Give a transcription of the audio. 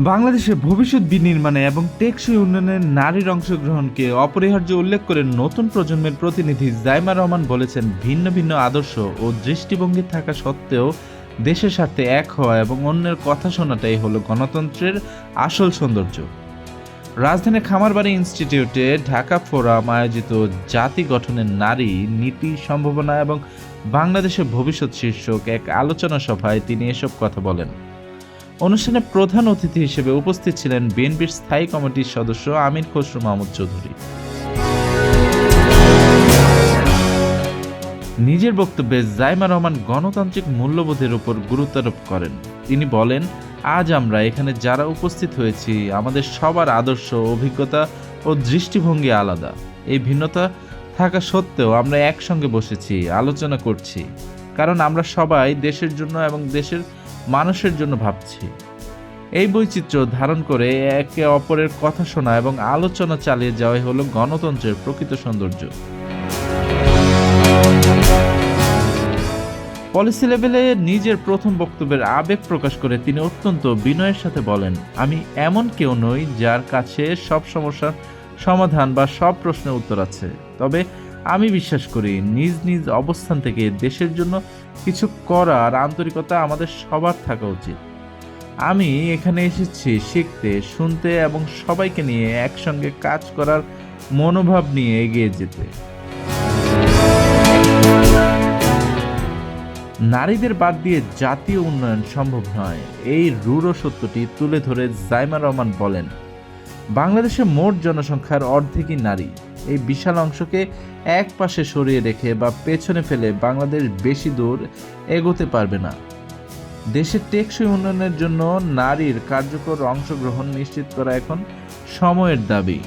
বাংলাদেশের ভবিষ্যৎ বিনির্মাণে এবং টেকসই উন্নয়নে নারীর অংশগ্রহণকে অপরিহার্য উল্লেখ করে নতুন প্রজন্মের প্রতিনিধি জাইমা রহমান বলেছেন, ভিন্ন ভিন্ন আদর্শ ও দৃষ্টিভঙ্গি থাকা সত্ত্বেও দেশের স্বার্থে এক হওয়া এবং অন্যের কথা শোনাটাই হলো গণতন্ত্রের আসল সৌন্দর্য। রাজধানীর খামারবাড়ি ইনস্টিটিউটে ঢাকা ফোরাম আয়োজিত জাতি গঠনের নারী নীতি, সম্ভাবনা এবং বাংলাদেশের ভবিষ্যৎ শীর্ষক এক আলোচনা সভায় তিনি এসব কথা বলেন। অনুষ্ঠানে প্রধান অতিথি হিসেবে উপস্থিত ছিলেন বিএনপির স্থায়ী কমিটির সদস্য আমির খসরু মাহমুদ চৌধুরী। নিজের বক্তব্যে জাইমা রহমান গণতান্ত্রিক মূল্যবোধের উপর গুরুত্ব আরোপ করেন। তিনি বলেন, আজ আমরা এখানে যারা উপস্থিত হয়েছি, আমাদের সবার আদর্শ, অভিজ্ঞতা ও দৃষ্টিভঙ্গি আলাদা। এই ভিন্নতা থাকা সত্ত্বেও আমরা একসঙ্গে বসেছি, আলোচনা করছি, কারণ আমরা সবাই দেশের জন্য এবং দেশের মানুষের জন্য ভাবছি। এই বৈচিত্র্য ধারণ করে একে অপরের কথা শোনা এবং আলোচনা চালিয়ে যাওয়াই হলো গণতন্ত্রের প্রকৃত সৌন্দর্য। পলিসি লেভেলে নিজের প্রথম বক্তব্যের আবেগ প্রকাশ করে তিনি অত্যন্ত বিনয়ের সাথে বলেন, আমি এমন কেউ নই যার কাছে সব সমস্যার সমাধান বা সব প্রশ্নের উত্তর আছে। তবে আমি বিশ্বাস করি নিজ নিজ অবস্থান থেকে দেশের জন্য কিছু করার আন্তরিকতা আমাদের সবার থাকা উচিত। আমি এখানে এসেছি শিখতে, শুনতে এবং সবাইকে নিয়ে একসঙ্গে কাজ করার মনোভাব নিয়ে এগিয়ে যেতে। নারীদের বাদ দিয়ে জাতীয় উন্নয়ন সম্ভব নয়, এই রূঢ় সত্যটি তুলে ধরে জাইমা রহমান বলেন, বাংলাদেশে মোট জনসংখ্যার অর্ধেকই নারী। এই বিশাল অংশকে এক পাশে সরিয়ে রেখে বা পেছনে ফেলে বাংলাদেশ বেশি দূর এগোতে পারবে না। দেশের টেকসই উন্নয়নের জন্য নারীর কার্যকর অংশগ্রহণ নিশ্চিত করা এখন সময়ের দাবি।